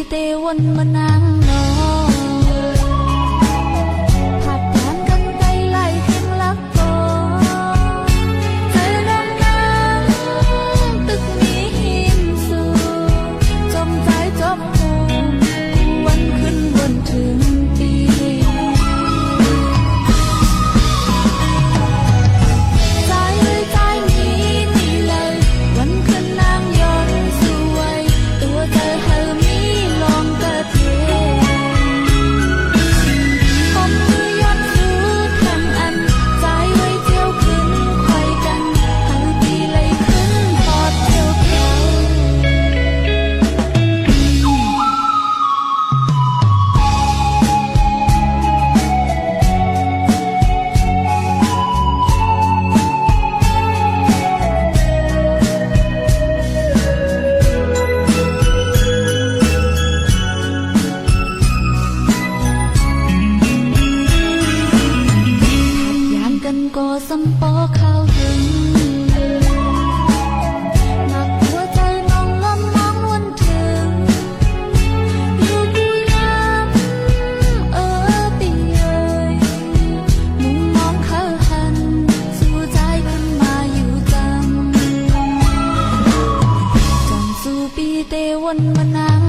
เตวันมานางนอผัดทานกันไกลไล่แห่งลักกอใจดำน้ำตึกนี้หิมสูจมใจจมหูวันขึ้นวันถึงปีใจเลยใจนี้นี่เลยวันขึ้นนางย้อนสวยตัวเธอเฮมีลองกระเทผมมือย้อนสู่ทำอันใจไว้เที่ยวขึ้นไขว้กันเฮาปีเลยขึ้นปอดเที่ยวเขาอย่างกันก็สำปอเข้าถึงหนักหัวใจน้องล้ำมองวันถึงอยู่กูน้ำปีเอ่ยมุมมองเขาหันสู่ใจขึ้นมาอยู่จังสู่ปีเตวันมานาง